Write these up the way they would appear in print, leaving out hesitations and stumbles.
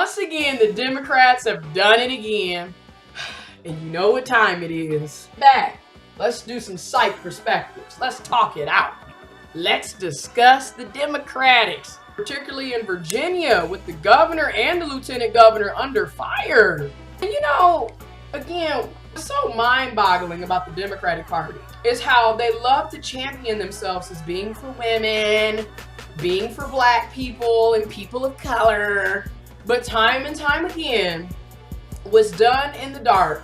Once again, the Democrats have done it again. And you know what time it is. Back. Let's do some psych perspectives. Let's talk it out. Let's discuss the Democrats, particularly in Virginia, with the governor and the lieutenant governor under fire. And you know, again, what's so mind-boggling about the Democratic Party is how they love to champion themselves as being for women, being for black people and people of color. But time and time again, what's done in the dark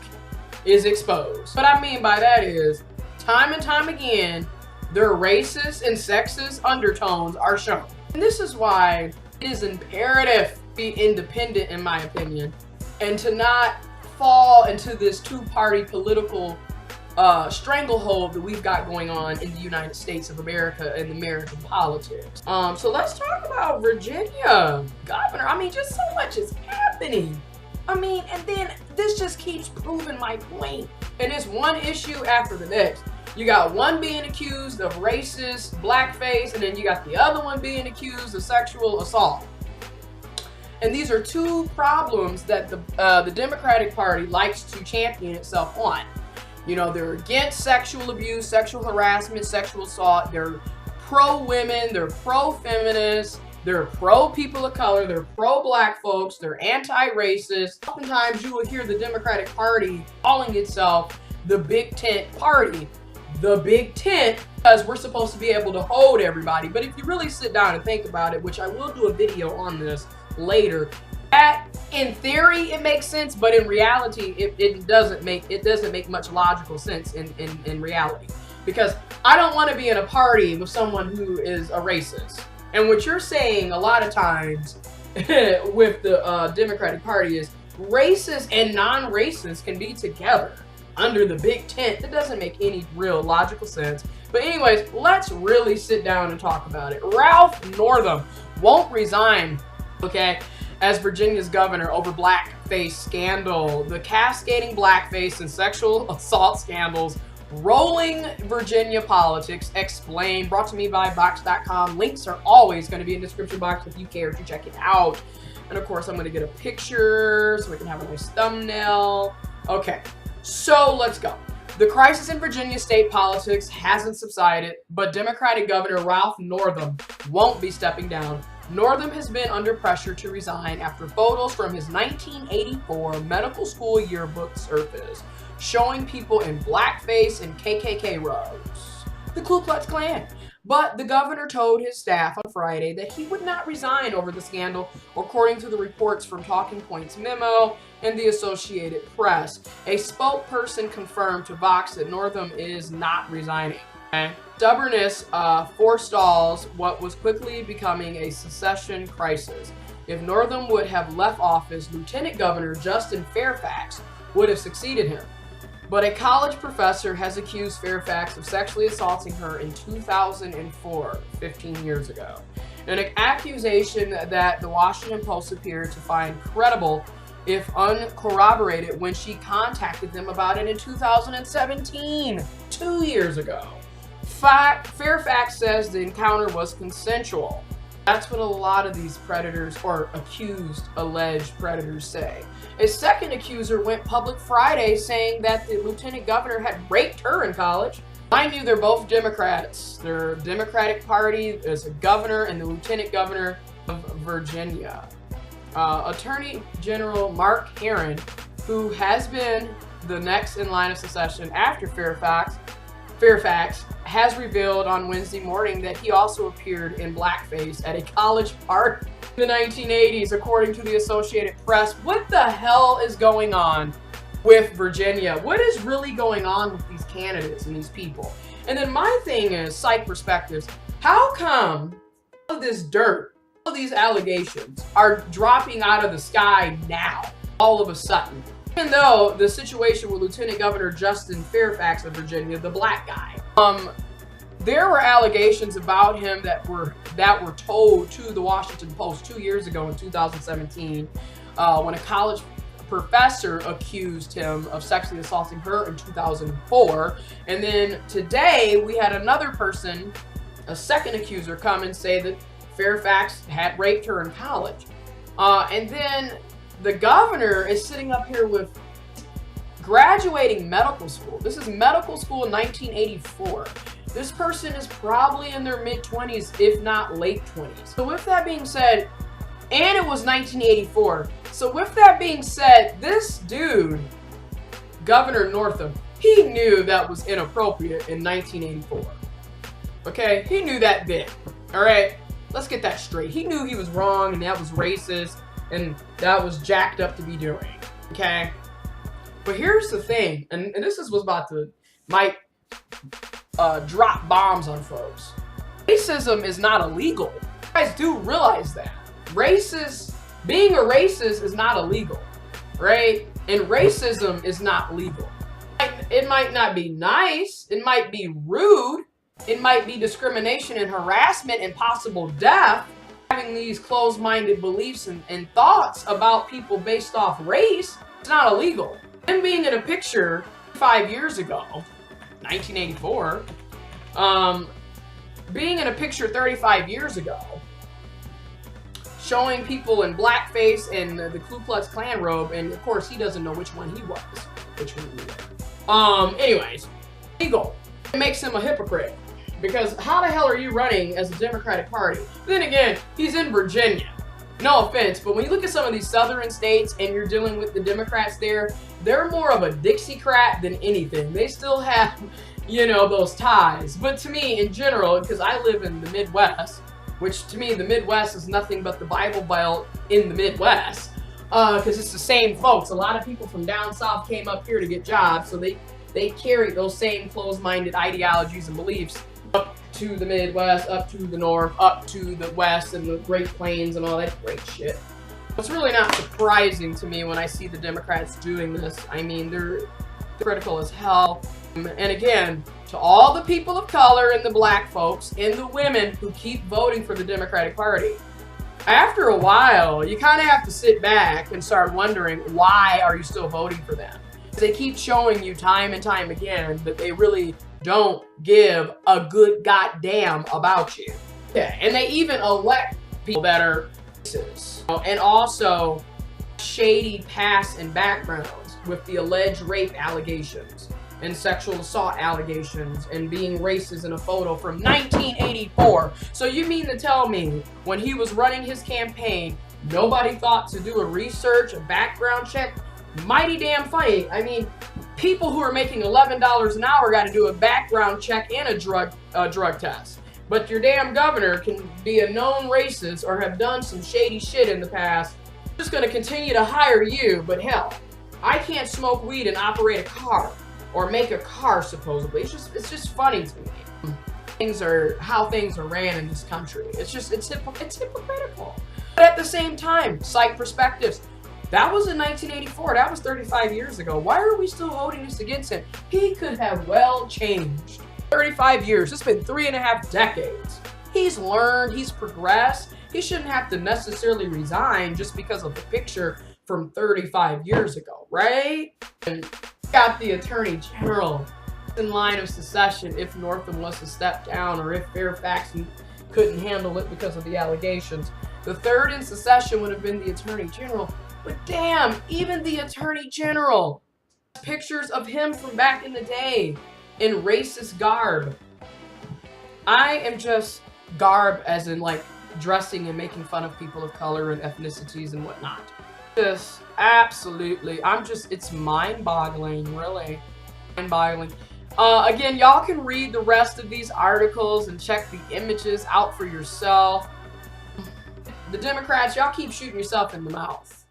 is exposed. What I mean by that is, time and time again, their racist and sexist undertones are shown. And this is why it is imperative to be independent, in my opinion, and to not fall into this two-party political stranglehold that we've got going on in the United States of America and American politics. So let's talk about Virginia governor. I mean, just so much is happening. I mean, and then this just keeps proving my point. And it's one issue after the next. You got one being accused of racist, blackface, and then you got the other one being accused of sexual assault. And these are two problems that the Democratic Party likes to champion itself on. You know, they're against sexual abuse, sexual harassment, sexual assault. They're pro-women, they're pro-feminist, they're pro-people of color, they're pro-black folks, they're anti-racist. Oftentimes you will hear the Democratic Party calling itself the Big Tent Party. The Big Tent, because we're supposed to be able to hold everybody. But if you really sit down and think about it, which I will do a video on this later, that in theory it makes sense, but in reality it doesn't make much logical sense in reality. Because I don't want to be in a party with someone who is a racist. And what you're saying a lot of times with the Democratic Party is racists and non-racists can be together under the big tent. That doesn't make any real logical sense. But anyways, let's really sit down and talk about it. Ralph Northam won't resign, okay, as Virginia's governor over blackface scandal. The cascading blackface and sexual assault scandals rolling Virginia politics explained. Brought to me by Box.com. Links are always going to be in the description box if you care to check it out. And of course, I'm going to get a picture so we can have a nice thumbnail. Okay, so let's go. The crisis in Virginia state politics hasn't subsided, but Democratic Governor Ralph Northam won't be stepping down. Northam has been under pressure to resign after photos from his 1984 medical school yearbook surfaced, showing people in blackface and KKK robes. The Ku Klux Klan. But the governor told his staff on Friday that he would not resign over the scandal, according to the reports from Talking Points memo and the Associated Press. A spokesperson confirmed to Vox that Northam is not resigning. Stubbornness forestalls what was quickly becoming a secession crisis. If Northam would have left office, Lieutenant Governor Justin Fairfax would have succeeded him. But a college professor has accused Fairfax of sexually assaulting her in 2004, 15 years ago. An accusation that the Washington Post appeared to find credible if uncorroborated when she contacted them about it in 2017, 2 years ago. Fairfax says the encounter was consensual. That's what a lot of these predators, or accused, alleged predators say. A second accuser went public Friday saying that the lieutenant governor had raped her in college. Mind you, they're both Democrats. They're Democratic Party as a governor and the lieutenant governor of Virginia. Attorney General Mark Herron, who has been the next in line of succession after Fairfax, has revealed on Wednesday morning that he also appeared in blackface at a college party in the 1980s, according to the Associated Press. What the hell is going on with Virginia? What is really going on with these candidates and these people? And then my thing is, psych perspectives. How come all of this dirt, all of these allegations are dropping out of the sky now, all of a sudden? Even though the situation with Lieutenant Governor Justin Fairfax of Virginia, the black guy, there were allegations about him that were told to the Washington Post 2 years ago in 2017, when a college professor accused him of sexually assaulting her in 2004. And then today we had another person, a second accuser, come and say that Fairfax had raped her in college. And then the governor is sitting up here with graduating medical school. This is medical school in 1984. This person is probably in their mid-20s, if not late 20s. So with that being said, and it was 1984. So with that being said, this dude, Governor Northam, he knew that was inappropriate in 1984. Okay, he knew that then. All right, let's get that straight. He knew he was wrong and that was racist and that was jacked up to be doing. Okay, but here's the thing, and this is what's about to might drop bombs on folks. Racism is not illegal. You guys do realize that. Being a racist is not illegal, right? And racism is not legal. It might not be nice, it might be rude, it might be discrimination and harassment and possible death. Having these closed-minded beliefs and thoughts about people based off race, it's not illegal. Him being in a picture 5 years ago, 1984, being in a picture 35 years ago, showing people in blackface and the Ku Klux Klan robe, and of course he doesn't know which one he was, which one he was. Anyways, legal. It makes him a hypocrite, because how the hell are you running as a Democratic Party? Then again, he's in Virginia. No offense, but when you look at some of these southern states and you're dealing with the Democrats there, they're more of a Dixiecrat than anything. They still have, you know, those ties. But to me, in general, because I live in the Midwest, which to me, the Midwest is nothing but the Bible Belt in the Midwest, because it's the same folks. A lot of people from down south came up here to get jobs, so they carry those same closed-minded ideologies and beliefs up to the Midwest, up to the North, up to the West and the Great Plains and all that great shit. It's really not surprising to me when I see the Democrats doing this. I mean, they're critical as hell. And again, to all the people of color and the black folks and the women who keep voting for the Democratic Party, after a while, you kind of have to sit back and start wondering, why are you still voting for them? They keep showing you time and time again that they really don't give a good goddamn about you. Yeah, and they even elect people that are racist, and also shady past and backgrounds with the alleged rape allegations and sexual assault allegations and being racist in a photo from 1984. So you mean to tell me when he was running his campaign, nobody thought to do a research, a background check? Mighty damn funny. I mean, people who are making $11 an hour got to do a background check and a drug test. But your damn governor can be a known racist or have done some shady shit in the past. I'm just going to continue to hire you, but hell, I can't smoke weed and operate a car or make a car, supposedly. It's just funny to me. How things are ran in this country. It's hypocritical. But at the same time, Psych perspectives. That was in 1984. That was 35 years ago. Why are we still holding this against him? He could have well changed. 35 years. It's been 3.5 decades. He's learned. He's progressed. He shouldn't have to necessarily resign just because of the picture from 35 years ago, right? And got the Attorney General in line of secession if Northam was to step down or if Fairfax couldn't handle it because of the allegations. The third in secession would have been the Attorney General. But damn, even the Attorney General, pictures of him from back in the day in racist garb. I am just garb as in like dressing and making fun of people of color and ethnicities and whatnot. Just absolutely, it's mind-boggling, really. Mind-boggling. Again, y'all can read the rest of these articles and check the images out for yourself. The Democrats, y'all keep shooting yourself in the mouth.